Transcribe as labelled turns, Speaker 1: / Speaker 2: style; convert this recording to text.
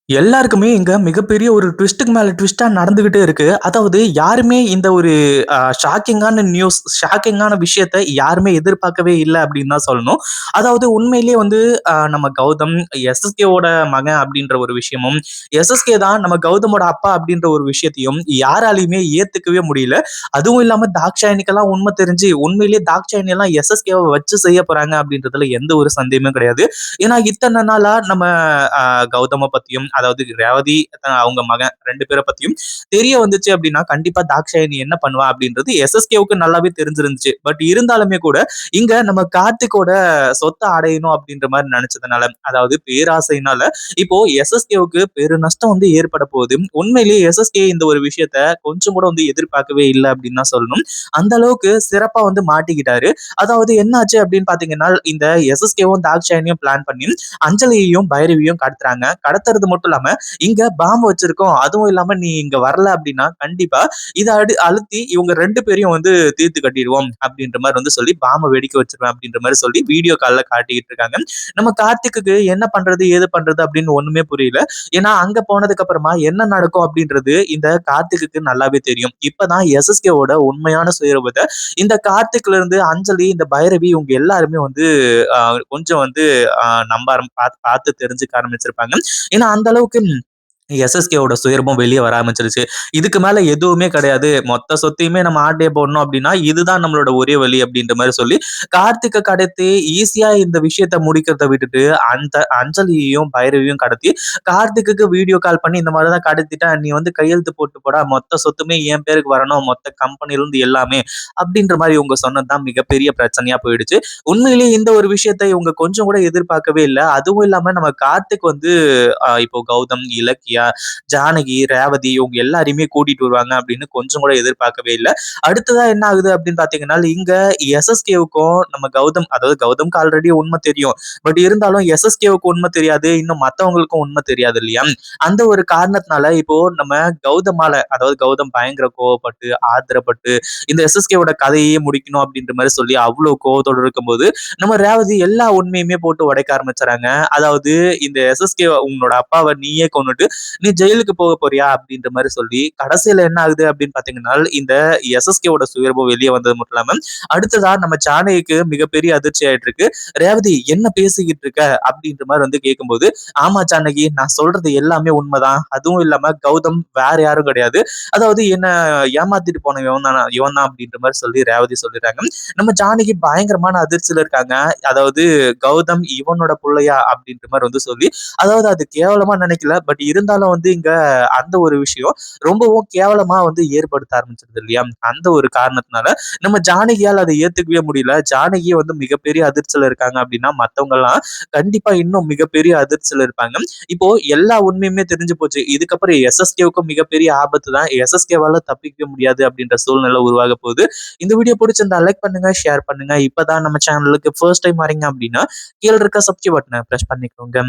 Speaker 1: எல்லாருக்குமே இங்க மிகப்பெரிய ஒரு ட்விஸ்ட்டுக்கு மேல ட்விஸ்ட்டா நடந்துகிட்டே இருக்கு. அதாவது யாருமே இந்த ஒரு ஷாக்கிங்கான விஷயத்த யாருமே எதிர்பார்க்கவே இல்ல அப்படின்னு தான் சொல்லணும். அதாவது உண்மையிலேயே வந்து நம்ம கௌதம் எஸ்எஸ்கேவோட மகன் அப்படின்ற ஒரு விஷயமும், எஸ்எஸ்கே தான் நம்ம கௌதமோட அப்பா அப்படின்ற ஒரு விஷயத்தையும் யாராலயுமே ஏத்துக்கவே முடியல. அதுவும் இல்லாம தாக்ஷாயணிக்கெல்லாம் உண்மை தெரிஞ்சு உண்மையிலேயே தாக்ஷாயணி எல்லாம் எஸ்எஸ்கேவ வச்சு செய்ய போறாங்க அப்படின்றதுல எந்த ஒரு சந்தேகமும் கிடையாது. ஏன்னா இத்தனை நாளா நம்ம கௌதம பத்தியும் அதாவது ரேவதி அவங்க மகன் 2 பேரை பத்தியும் தெரிய வந்துச்சு அப்படின்னா கண்டிப்பா தாக்ஷாயணி என்ன பண்ணுவா அப்படின்றது எஸ்எஸ்கேவுக்கு நல்லாவே தெரிஞ்சிருந்துச்சு. பட் இருந்தாலுமே கூட இங்க நம்ம கார்த்திக்கோட சொத்தை அடையணும் அப்படின்ற மாதிரி நினைச்சதுனால அதாவது பேராசைனால இப்போ எஸ்எஸ்கேவுக்கு பெரு நஷ்டம் வந்து ஏற்பட போகுது. உண்மையிலேயே எஸ்எஸ்கே இந்த ஒரு விஷயத்த கொஞ்சம் கூட வந்து எதிர்பார்க்கவே இல்லை அப்படின்னு தான் சொல்லணும். அந்த அளவுக்கு சிறப்பா வந்து மாட்டிக்கிட்டாரு. அதாவது என்னாச்சு அப்படின்னு பாத்தீங்கன்னா இந்த எஸ்எஸ்கேவும் தாக்ஷாயணியும் பிளான் பண்ணி அஞ்சலியையும் பைரவியும் கடத்துறாங்க. கடத்துறது மட்டும் இல்லாம இங்க பாம்பு வச்சிருக்கோம். அதுவும் இல்லாம நீ இங்க வரல அப்படின்னா கண்டிப்பா இத அழுத்தி இவங்க 2 பேரையும் வந்து தீர்த்து கட்டிடுவோம் அப்படின்ற மாதிரி வந்து சொல்லி பாம்பை வெடிக்க வச்சிருவேன் அப்படின்ற மாதிரி சொல்லி வீடியோ கால்ல காட்டிக்கிட்டு இருக்காங்க. நம்ம கார்த்திக்கு என்ன பண்றது ஏது பண்றது அப்படின்னு ஒண்ணுமே புரியல. ஏன்னா அங்க போனதுக்கு அப்புறமா என்ன நடக்கும் அப்படின்றது இந்த கார்த்திக்கு நல்லாவே தெரியும். இப்பதான் எஸ்எஸ்கேவோட உண்மையான சுயரூபத்தை இந்த கார்த்திக்ல இருந்து அஞ்சலி இந்த பைரவி இவங்க எல்லாருமே வந்து கொஞ்சம் வந்து நம்ப பார்த்து தெரிஞ்சுக்க ஆரம்பிச்சிருப்பாங்க. ஏன்னா அந்த அளவுக்கு எஸ்எஸ்கேவோட சுயரூபம் வெளியே வர ஆரம்பிச்சிருச்சு. இதுக்கு மேல எதுவுமே கிடையாது. மொத்த சொத்தையுமே நம்ம ஆட்டைய போடணும் அப்படின்னா, இதுதான் நம்மளோட ஒரே வழி அப்படின்ற மாரி சொல்லி, கார்த்திக்க கடத்தி ஈஸியா இந்த விஷயத்த முடிக்கிறத விட்டுட்டு, அந்த அஞ்சலியையும், பைரவியும் கடத்தி, கார்த்திக்குக்கு வீடியோ கால் பண்ணி இந்த மாரி தான் கடத்திட்டேன். நீ வந்து கையெழுத்து போட்டு போடா. மொத்த சொத்துமே என் பேருக்கு வரணும். மொத்த கம்பெனில இருந்து எல்லாமே. அப்படின்ற மாரி இவங்க சொன்னது தான் மிகப்பெரிய பிரச்சனையா போயிடுச்சு. உண்மையிலேயே இந்த ஒரு விஷயத்த இவங்க கொஞ்சம் கூட எதிர்பார்க்கவே இல்ல. அதுவும் இல்லாம நம்ம கார்த்திக் வந்து இப்போ கௌதம், இலக்கியா, ஜானகி, ரேவதி இவங்க எல்லாரையுமே கூட்டிட்டு வருவாங்க அப்படின்னு கொஞ்சம் கூட எதிர்பார்க்கவே இல்ல. அடுத்ததா என்ன ஆகுது அப்படின்னு பாத்தீங்கன்னா, இங்க எஸ்எஸ்கேவுக்கும் நம்ம கௌதம் அதாவது கௌதம்க்கு ஆல்ரெடி உண்மை தெரியும். பட் இருந்தாலும் எஸ்எஸ்கேவுக்கு உண்மை தெரியாது. இன்னும் மத்தவங்களுக்கும் உண்மை தெரியாது இல்லையா? அந்த ஒரு காரணத்தினால இப்போ நம்ம கௌதமால அதாவது கௌதம் பயங்கர கோவப்பட்டு, ஆத்திரப்பட்டு இந்த எஸ்எஸ்கேவோட கதையே முடிக்கணும் அப்படின்ற மாதிரி சொல்லி அவ்வளவு கோவத்தோட இருக்கும்போது, நம்ம ரேவதி எல்லா உண்மையுமே போட்டு உடைக்க ஆரம்பிச்சுறாங்க. அதாவது இந்த எஸ்எஸ்கே உன்னோட அப்பாவை நீயே கொன்னுட்டு நீ ஜெயிலுக்கு போக போறியா அப்படின்ற மாதிரி சொல்லி கடைசியில என்ன ஆகுது அப்படின்னு பாத்தீங்கன்னா இந்த எஸ்எஸ்கேவோட சுயரூபம் வெளியே வந்தது மட்டும் இல்லாம அடுத்ததா நம்ம ஜானகிக்கு மிகப்பெரிய அதிர்ச்சி ஆயிட்டு இருக்கு. ரேவதி என்ன பேசிக்கிட்டு இருக்க அப்படின்ற மாதிரி வந்து கேட்கும்போது, ஆமா ஜானகி நான் சொல்றது எல்லாமே உண்மைதான். அதுவும் இல்லாம கௌதம் வேற யாரும் கிடையாது. அதாவது என்ன ஏமாத்திட்டு போன இவன் தான் அப்படின்ற மாதிரி சொல்லி ரேவதி சொல்லிடுறாங்க. நம்ம ஜானகி பயங்கரமான அதிர்ச்சியில இருக்காங்க. அதாவது கௌதம் இவனோட புள்ளையா அப்படின்ற மாதிரி வந்து சொல்லி அதாவது அது கேவலமா நினைக்கல. பட் இருந்தாலும் வந்து இங்க அந்த ஒரு விஷயம் ரொம்பவும் கேவலமா வந்து ஏற்படுத்த ஆரம்பிச்சிருது இல்லையா? அந்த ஒரு காரணத்தினால நம்ம ஜானகியால அதை ஏத்துக்கவே முடியல. ஜானகியே வந்து மிகப்பெரிய அதிர்ச்சியில இருக்காங்க அப்படின்னா, மத்தவங்க எல்லாம் கண்டிப்பா இன்னும் மிகப்பெரிய அதிர்ச்சியில இருப்பாங்க. இப்போ எல்லா உண்மையுமே தெரிஞ்சு போச்சு. இதுக்கப்புறம் எஸ்எஸ்கேவுக்கும் மிகப்பெரிய ஆபத்து தான். எஸ்எஸ்கேவால தப்பிக்க முடியாது அப்படின்ற சூழ்நிலை உருவாக போகுது. இந்த வீடியோ பிடிச்சிருந்தா லைக் பண்ணுங்க, ஷேர் பண்ணுங்க. இப்பதான் நம்ம சேனலுக்கு ஃபர்ஸ்ட் டைம் வரீங்க அப்படின்னா, கீழ இருக்க சப்ஸ்கிரைப் பட்டனை பிரஸ் பண்ணிக்கோங்க.